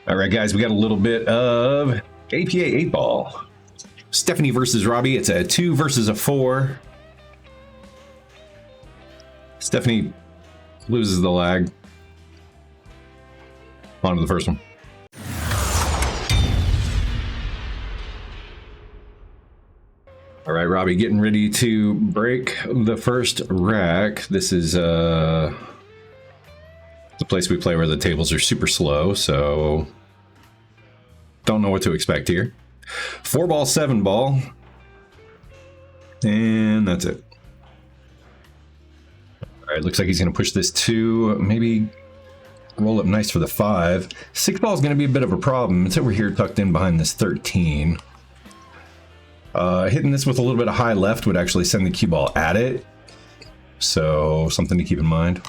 All right, guys, we got a little bit of APA 8-ball. Stephanie versus Robby. It's a 2 versus a 4. Stephanie loses the lag. On to the first one. All right, Robby, getting ready to break the first rack. This is the place we play where the tables are super slow, so don't know what to expect here. 4-ball, 7-ball, and that's it. All right, looks like he's going to push this 2, maybe roll up nice for the 5. 6-ball is going to be a bit of a problem. It's over here tucked in behind this 13. Hitting this with a little bit of high left would actually send the cue ball at it, so something to keep in mind.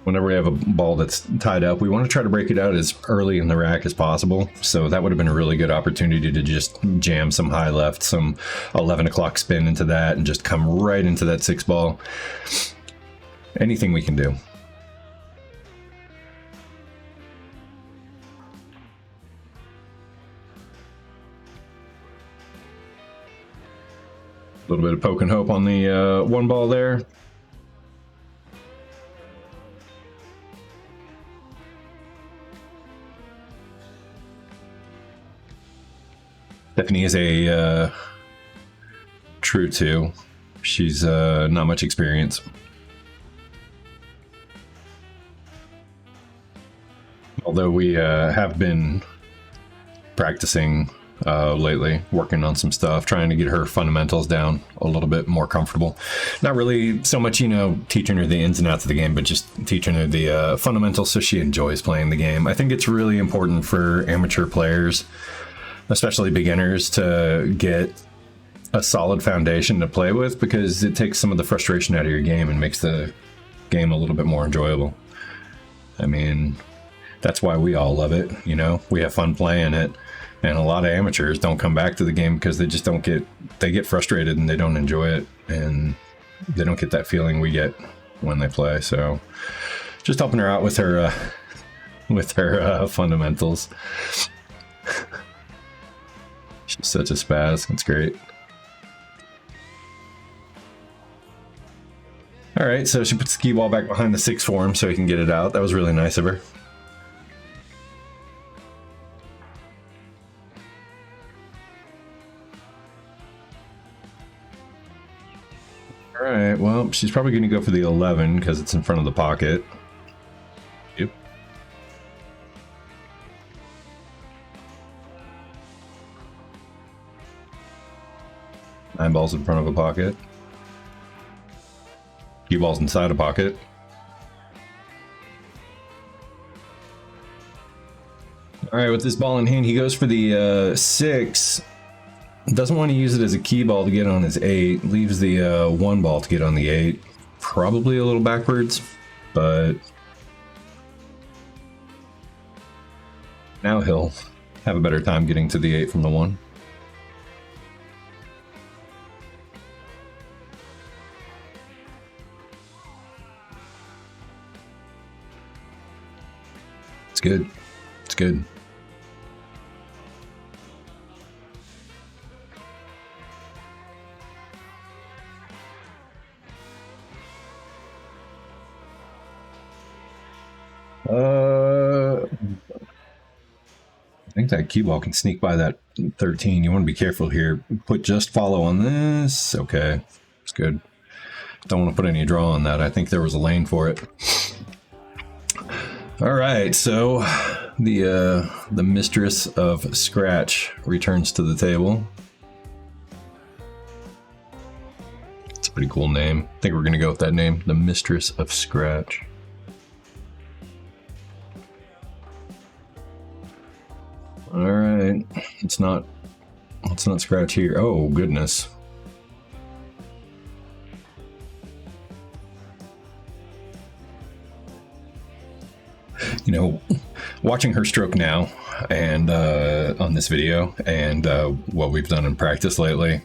Whenever we have a ball that's tied up, we want to try to break it out as early in the rack as possible. So that would have been a really good opportunity to just jam some high left, some 11 o'clock spin into that, and just come right into that 6-ball. Anything we can do. A little bit of poke and hope on the 1-ball there. Stephanie is a true 2. She's not much experience. Although we have been practicing lately, working on some stuff, trying to get her fundamentals down a little bit more comfortable. Not really so much, you know, teaching her the ins and outs of the game, but just teaching her the fundamentals so she enjoys playing the game. I think it's really important for amateur players, especially beginners, to get a solid foundation to play with, because it takes some of the frustration out of your game and makes the game a little bit more enjoyable. I mean, that's why we all love it, you know? We have fun playing it, and a lot of amateurs don't come back to the game because they just don't get, they get frustrated and they don't enjoy it, and they don't get that feeling we get when they play. So just helping her out with her fundamentals. She's such a spaz. It's great. All right, so she puts the cue ball back behind the 6 for him so he can get it out. That was really nice of her. All right, well, she's probably going to go for the 11 because it's in front of the pocket. Yep. Nine balls in front of a pocket. Cue balls inside a pocket. All right, with this ball in hand, he goes for the 6. Doesn't want to use it as a key ball to get on his 8. Leaves the 1 ball to get on the 8. Probably a little backwards, but now he'll have a better time getting to the 8 from the 1. It's good. It's good. I think that cue ball can sneak by that 13. You want to be careful here. Put just follow on this. Okay, it's good. Don't want to put any draw on that. I think there was a lane for it. All right, so the mistress of scratch returns to the table. It's a pretty cool name. I think we're gonna go with that name, the mistress of scratch. All right, let's not scratch here. Oh goodness. You know, watching her stroke now and on this video and what we've done in practice lately,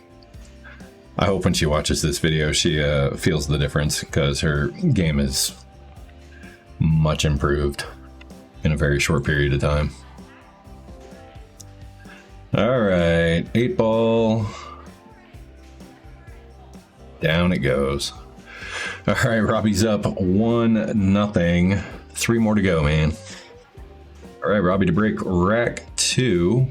I hope when she watches this video she feels the difference, because her game is much improved in a very short period of time. All right, 8 ball. Down it goes. All right, Robby's up 1-0. 3 more to go, man. All right, Robby to break rack 2.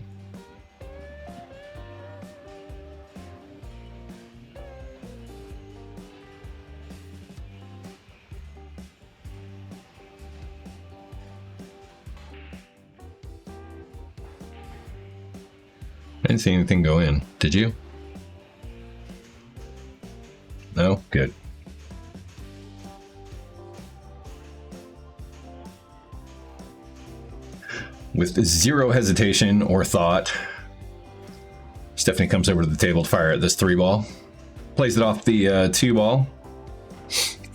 I didn't see anything go in. Did you? No? Good. With zero hesitation or thought, Stephanie comes over to the table to fire at this 3 ball. Plays it off the 2 ball.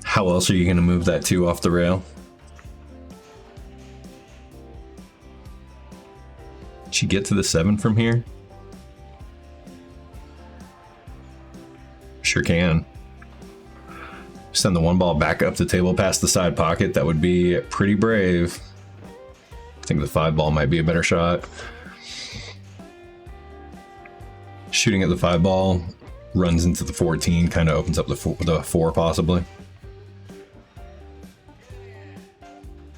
How else are you going to move that 2 off the rail? Did she get to the 7 from here? Sure can. Send the 1 ball back up the table past the side pocket. That would be pretty brave. I think the 5 ball might be a better shot. Shooting at the 5 ball runs into the 14, kind of opens up the 4 possibly.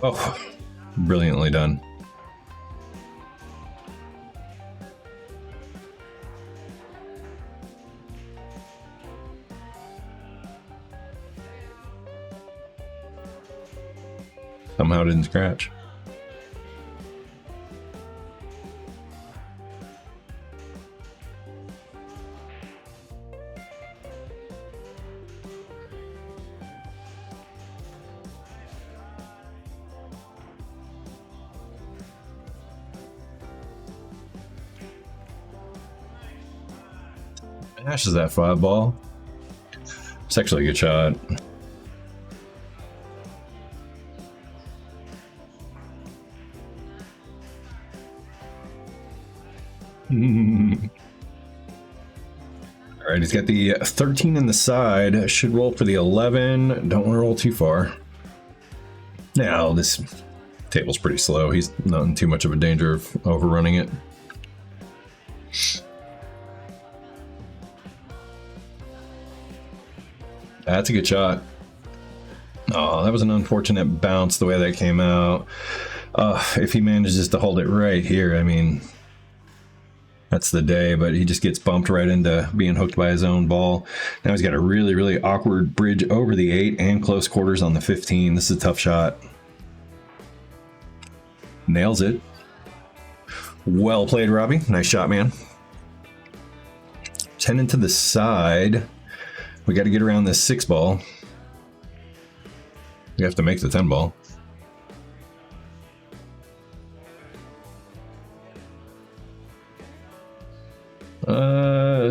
Oh, brilliantly done. Somehow didn't scratch. Mashes that 5 ball. It's actually a good shot. All right, he's got the 13 in the side. Should roll for the 11. Don't want to roll too far. Now, this table's pretty slow. He's not in too much of a danger of overrunning it. That's a good shot. Oh, that was an unfortunate bounce the way that came out. If he manages to hold it right here, I mean, that's the day, but he just gets bumped right into being hooked by his own ball. Now he's got a really, really awkward bridge over the 8 and close quarters on the 15. This is a tough shot. Nails it. Well played, Robby. Nice shot, man. 10 into the side. We got to get around this 6 ball. We have to make the 10 ball.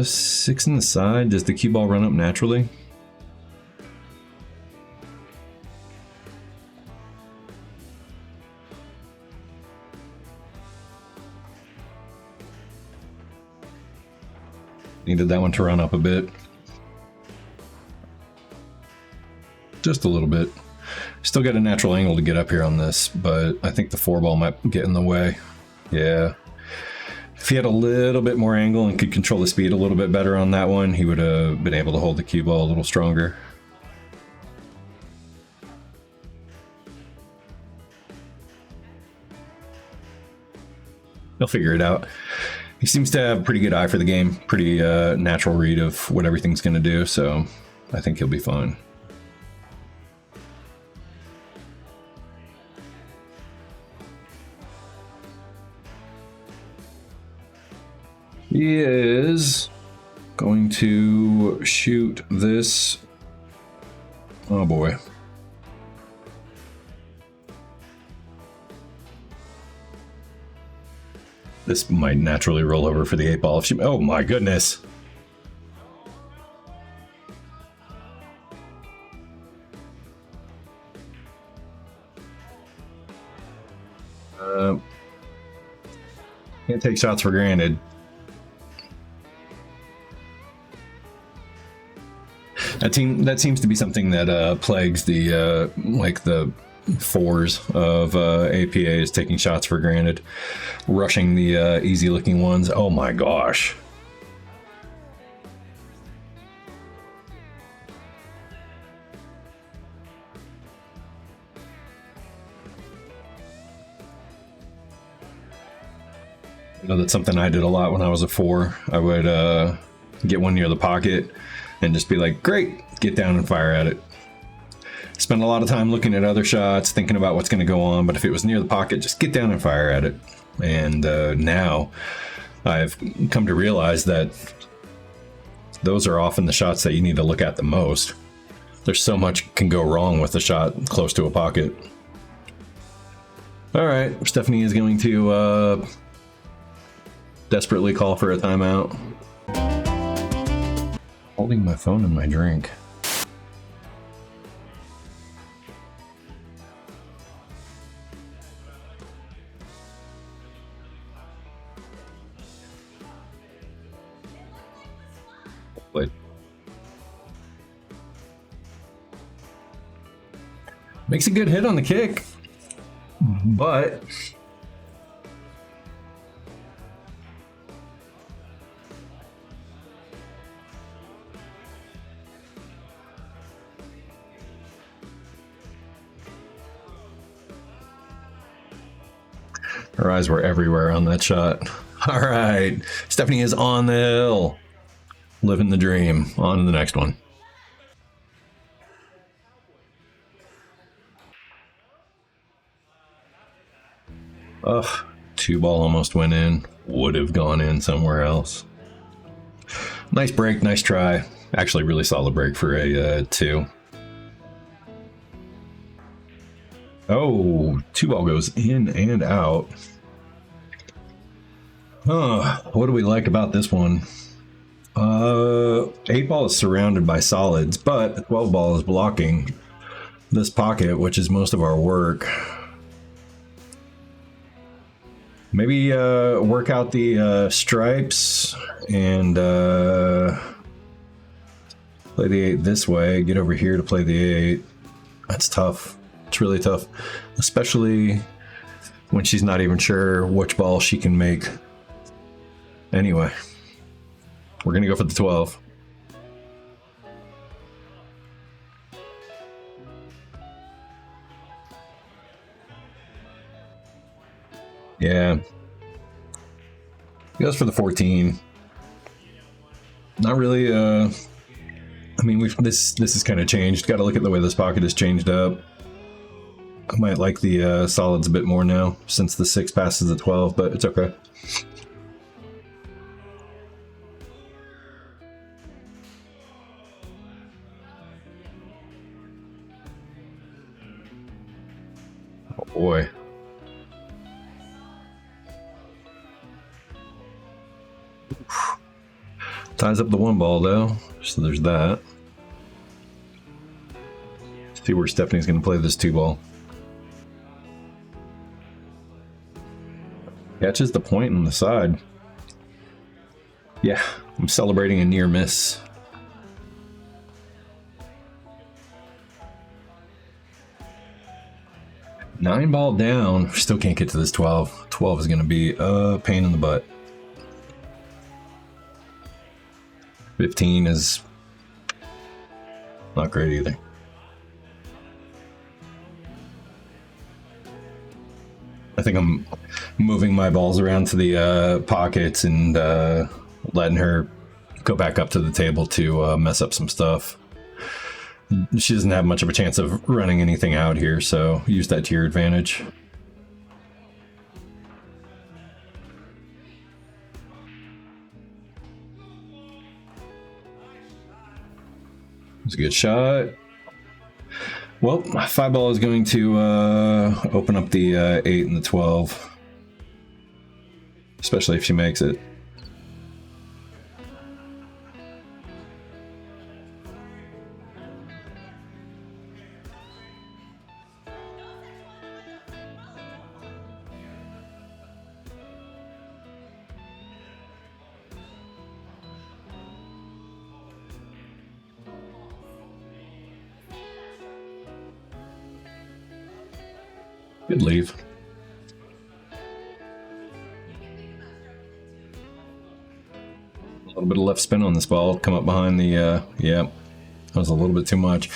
Six in the side. Does the cue ball run up naturally? Needed that one to run up a bit. Just a little bit. Still got a natural angle to get up here on this, but I think the 4 ball might get in the way. Yeah. If he had a little bit more angle and could control the speed a little bit better on that one, he would have been able to hold the cue ball a little stronger. He'll figure it out. He seems to have a pretty good eye for the game, pretty natural read of what everything's going to do, so I think he'll be fine. He is going to shoot this. Oh boy. This might naturally roll over for the 8 ball. If she, oh my goodness. Can't take shots for granted. That seems to be something that plagues the like the fours of APAs, taking shots for granted, rushing the easy looking ones. Oh my gosh. I know that's something I did a lot when I was a 4. I would get one near the pocket and just be like, great, get down and fire at it. Spend a lot of time looking at other shots, thinking about what's going to go on, but if it was near the pocket, just get down and fire at it. And now I've come to realize that those are often the shots that you need to look at the most. There's so much can go wrong with a shot close to a pocket. All right, Stephanie is going to desperately call for a timeout. Holding my phone and my drink. Makes a good hit on the kick, but her eyes were everywhere on that shot. All right, Stephanie is on the hill, living the dream. On to the next one. Ugh, 2-ball almost went in. Would have gone in somewhere else. Nice break, nice try. Actually, really solid break for a 2. Oh, 2-ball goes in and out. What do we like about this one? 8-ball is surrounded by solids, but 12-ball is blocking this pocket, which is most of our work. Maybe work out the stripes and play the 8 this way, get over here to play the 8. That's tough. It's really tough, especially when she's not even sure which ball she can make. Anyway, we're gonna go for the 12. Yeah. He goes for the 14. Not really, I mean, this is kind of changed. Got to look at the way this pocket is changed up. I might like the solids a bit more now, since the 6 passes the 12, but it's okay. Oh boy. Ties up the 1-ball though, so there's that. Let's see where Stephanie's going to play this 2-ball. Catches the point on the side. Yeah, I'm celebrating a near miss. Nine ball down, still can't get to this 12. 12 is going to be a pain in the butt. 15 is not great either. I think I'm moving my balls around to the pockets and letting her go back up to the table to mess up some stuff. She doesn't have much of a chance of running anything out here, so use that to your advantage. It's a good shot. Well, 5-ball is going to open up the 8 and the 12, especially if she makes it. Good leave. A little bit of left spin on this ball. Come up behind the, yeah, that was a little bit too much.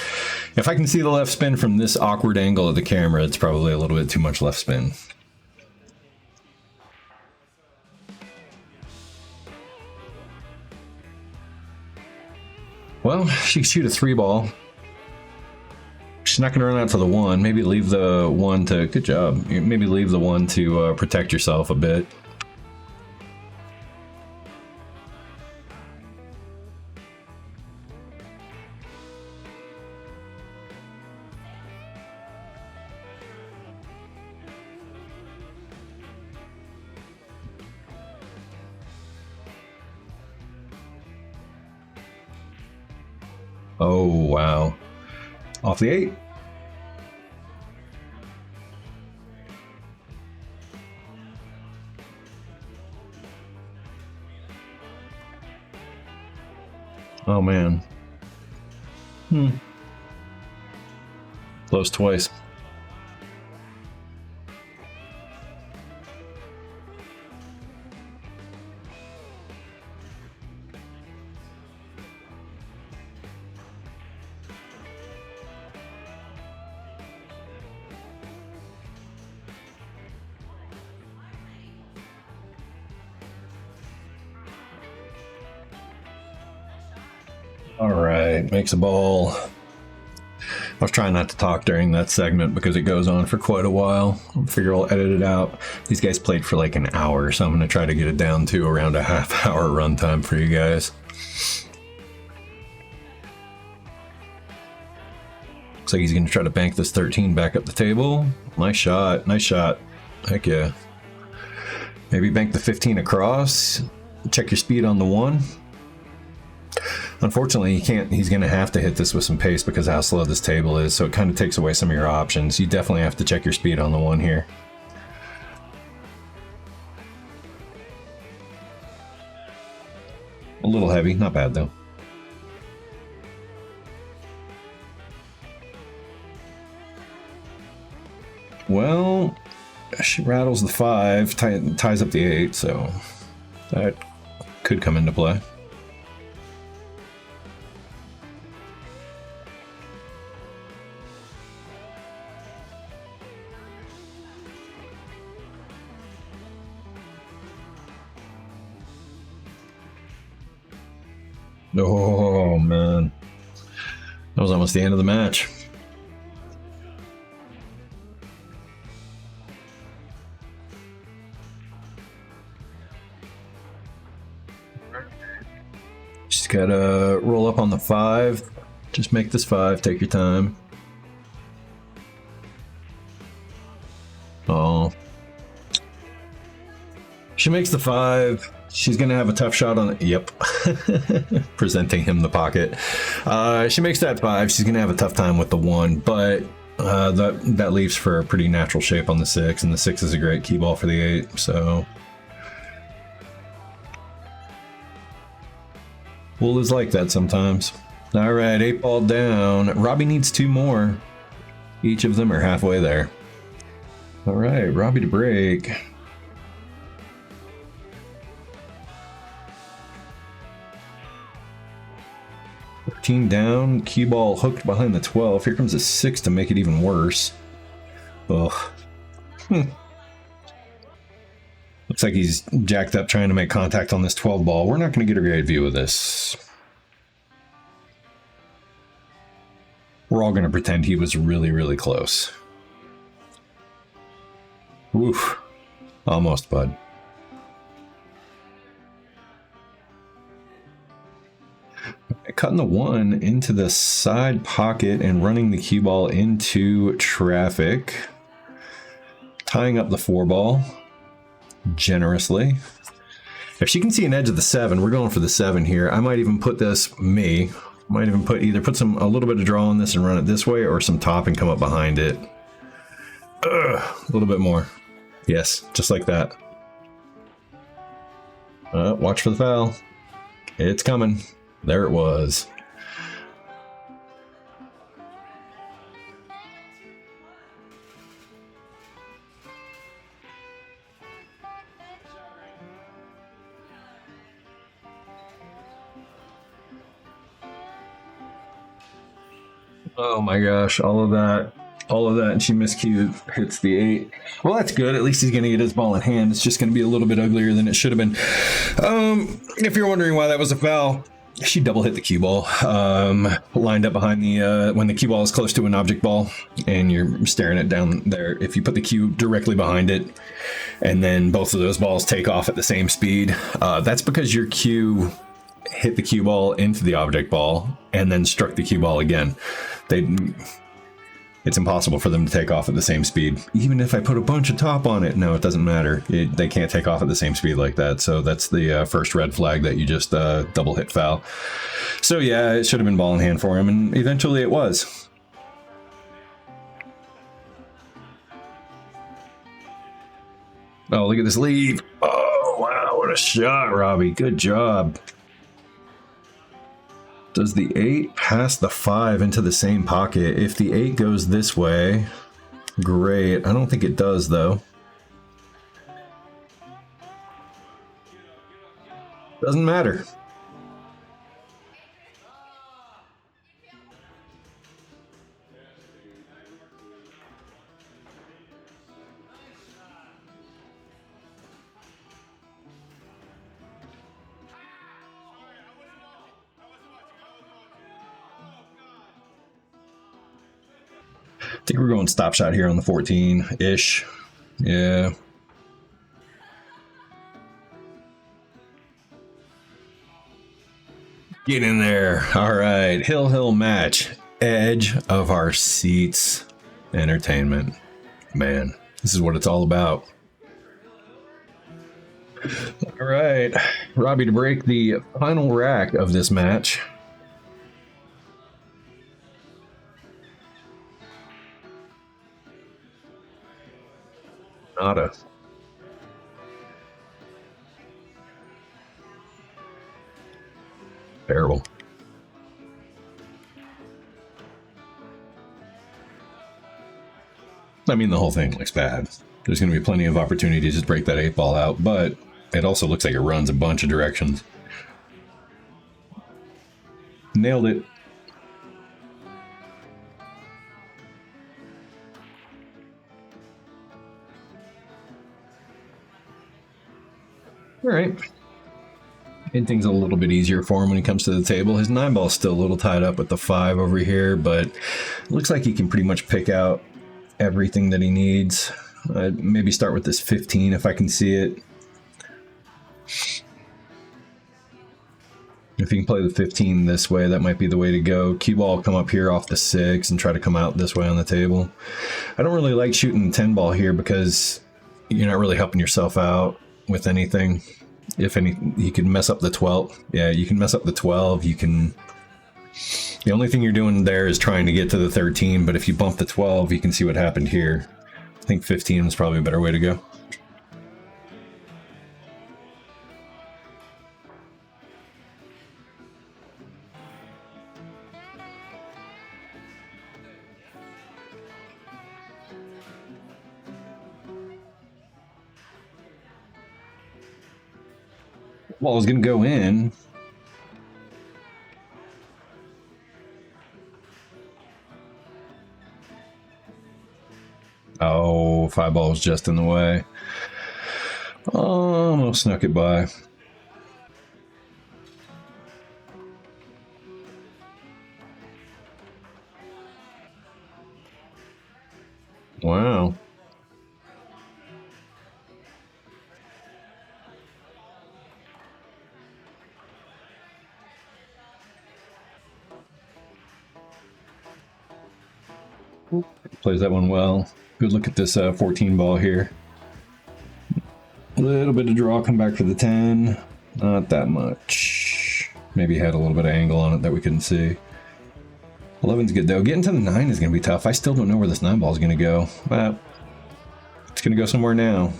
If I can see the left spin from this awkward angle of the camera, it's probably a little bit too much left spin. Well, she can shoot a 3-ball. She's not going to run out to the 1. Maybe leave the 1 to... Good job. Maybe leave the 1 to protect yourself a bit. Oh, wow. Off the 8. Oh, man. Close twice. All right, makes a ball. I was trying not to talk during that segment because it goes on for quite a while. I figure I'll edit it out. These guys played for like an hour, so I'm going to try to get it down to around a half-hour runtime for you guys. Looks like he's going to try to bank this 13 back up the table. Nice shot, nice shot. Heck yeah. Maybe bank the 15 across. Check your speed on the 1. Unfortunately, he can't. He's going to have to hit this with some pace because of how slow this table is, so it kind of takes away some of your options. You definitely have to check your speed on the 1 here. A little heavy, not bad though. Well, she rattles the 5, ties up the 8, so that could come into play. Oh, man. That was almost the end of the match. Just gotta roll up on the 5. Just make this 5. Take your time. Oh. She makes the 5. She's gonna have a tough shot on it. Yep. Presenting him the pocket. She makes that 5. She's gonna have a tough time with the 1, but that leaves for a pretty natural shape on the 6, and the 6 is a great key ball for the 8. So pool is like that sometimes. All right, 8 ball down. Robby needs 2 more. Each of them are halfway there. All right, Robby to break. 13 down, cue ball hooked behind the 12. Here comes a 6 to make it even worse. Ugh. Looks like he's jacked up trying to make contact on this 12 ball. We're not going to get a great view of this. We're all going to pretend he was really, really close. Oof. Almost, bud. Cutting the 1 into the side pocket and running the cue ball into traffic. Tying up the 4 ball generously. If she can see an edge of the 7, we're going for the 7 here. I might even put this, might even put a little bit of draw on this and run it this way, or some top and come up behind it. A little bit more. Yes, just like that. Watch for the foul. It's coming. There it was. Oh my gosh, all of that. All of that, and she miscued, hits the 8. Well, that's good. At least he's going to get his ball in hand. It's just going to be a little bit uglier than it should have been. If you're wondering why that was a foul, she double hit the cue ball. Lined up behind the, when the cue ball is close to an object ball and you're staring it down there, if you put the cue directly behind it and then both of those balls take off at the same speed, that's because your cue hit the cue ball into the object ball and then struck the cue ball again. It's impossible for them to take off at the same speed. Even if I put a bunch of top on it, no, it doesn't matter. They can't take off at the same speed like that. So that's the first red flag that you just double hit foul. So yeah, it should have been ball in hand for him, and eventually it was. Oh, look at this lead. Oh, wow, what a shot, Robby. Good job. Does the 8 pass the 5 into the same pocket? If the 8 goes this way, great. I don't think it does, though. Doesn't matter. I think we're going stop shot here on the 14-ish. Yeah. Get in there. All right. Hill match. Edge of our seats. Entertainment. Man, this is what it's all about. All right. Robby to break the final rack of this match. Nada. Terrible. I mean, the whole thing looks bad. There's going to be plenty of opportunities to break that 8 ball out, but it also looks like it runs a bunch of directions. Nailed it. All right. And things a little bit easier for him when he comes to the table. His 9 ball is still a little tied up with the 5 over here, but it looks like he can pretty much pick out everything that he needs. Maybe start with this 15 if I can see it. If he can play the 15 this way, that might be the way to go. Cue ball will come up here off the 6 and try to come out this way on the table. I don't really like shooting the 10 ball here because you're not really helping yourself out with anything. If any, you can mess up the 12. Yeah, you can mess up the 12. You can. The only thing you're doing there is trying to get to the 13, but if you bump the 12, you can see what happened here. I think 15 was probably a better way to go. Well, I was going to go in. Oh, 5 ball was just in the way. Almost snuck it by. Wow. Plays that one well. Good look at this 14 ball here. A little bit of draw, come back for the 10. Not that much. Maybe had a little bit of angle on it that we couldn't see. 11's good though. Getting to the 9 is going to be tough. I still don't know where this 9 ball is going to go. But it's going to go somewhere now.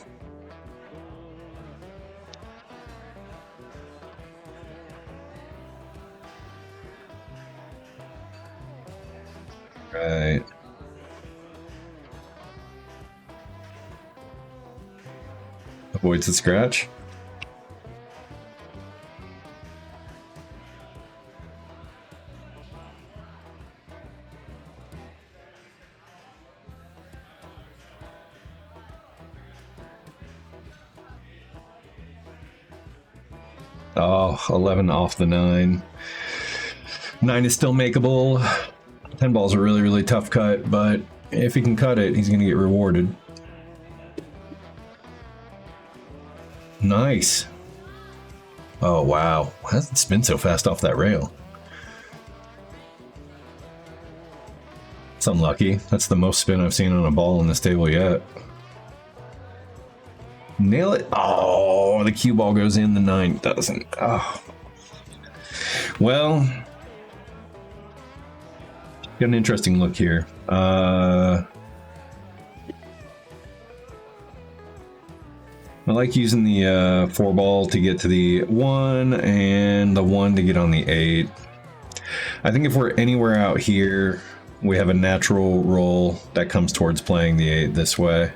Right. Avoids the scratch. Oh, 11 off the 9. 9 is still makeable. 10 ball's a really, really tough cut, but if he can cut it, he's going to get rewarded. Nice. Oh, wow. How does it spin so fast off that rail? It's unlucky. That's the most spin I've seen on a ball on this table yet. Nail it. Oh, the cue ball goes in, the 9 doesn't. Oh. Well, got an interesting look here. I like using the 4 ball to get to the 1 and the 1 to get on the 8. I think if we're anywhere out here, we have a natural roll that comes towards playing the 8 this way.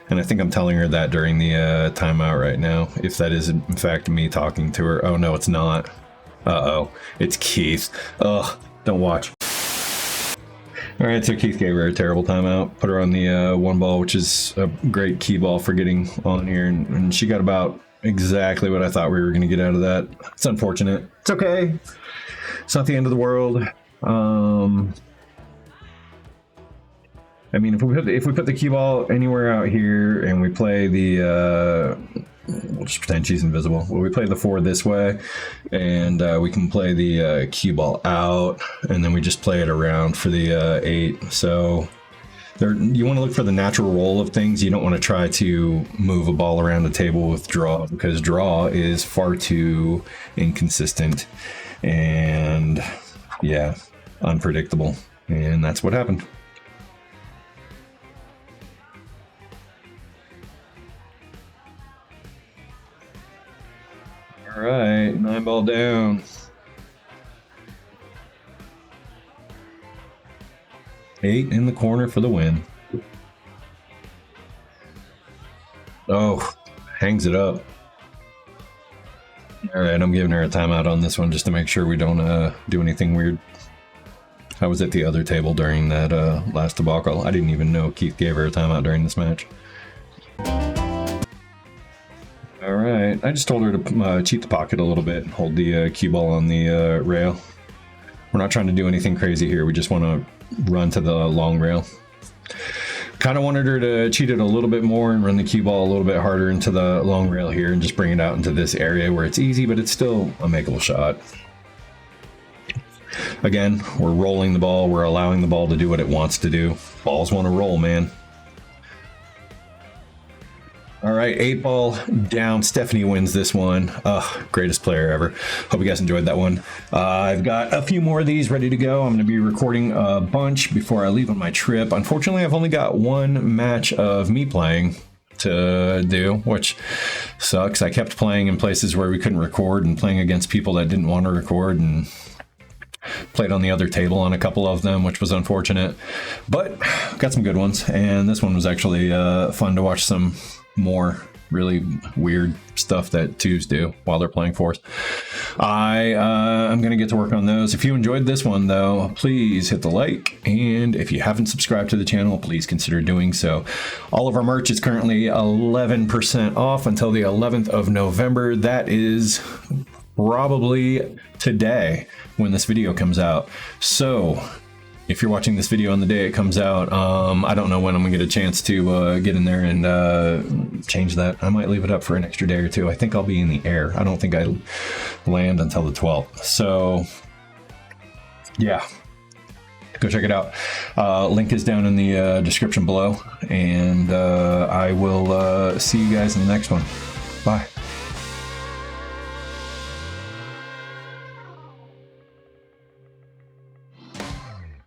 And I think I'm telling her that during the timeout right now, if that is in fact me talking to her. Oh no, it's not. Uh-oh, it's Keith. Ugh, don't watch. All right, so Keith gave her a terrible timeout, put her on the 1 ball, which is a great key ball for getting on here, and she got about exactly what I thought we were going to get out of that. It's unfortunate. It's okay. It's not the end of the world. I mean, if we put the cue ball anywhere out here and we play the we'll just pretend she's invisible. Well, we play the 4 this way, and we can play the cue ball out, and then we just play it around for the 8. So you want to look for the natural roll of things. You don't want to try to move a ball around the table with draw, because draw is far too inconsistent and, yeah, unpredictable. And that's what happened. All right, 9 ball down. 8 in the corner for the win. Oh, hangs it up. All right, I'm giving her a timeout on this one just to make sure we don't do anything weird. I was at the other table during that last debacle. I didn't even know Keith gave her a timeout during this match. All right, I just told her to cheat the pocket a little bit and hold the cue ball on the rail. We're not trying to do anything crazy here. We just want to run to the long rail. Kind of wanted her to cheat it a little bit more and run the cue ball a little bit harder into the long rail here and just bring it out into this area where it's easy, but it's still a makeable shot. Again, we're rolling the ball. We're allowing the ball to do what it wants to do. Balls want to roll, man. All right, 8 ball down. Stephanie wins this one. Greatest player ever. Hope you guys enjoyed that one. I've got a few more of these ready to go. I'm going to be recording a bunch before I leave on my trip. Unfortunately, I've only got 1 match of me playing to do, which sucks. I kept playing in places where we couldn't record and playing against people that didn't want to record, and played on the other table on a couple of them, which was unfortunate. But got some good ones, and this one was actually fun to watch some more really weird stuff that twos do while they're playing fours. I'm going to get to work on those. If you enjoyed this one, though, please hit the like. And if you haven't subscribed to the channel, please consider doing so. All of our merch is currently 11% off until the 11th of November. That is probably today when this video comes out. So if you're watching this video on the day it comes out, I don't know when I'm gonna get a chance to get in there and change that. I might leave it up for an extra day or two. I think I'll be in the air. I don't think I land until the 12th. So yeah, go check it out. Link is down in the description below, and I will see you guys in the next one. Bye.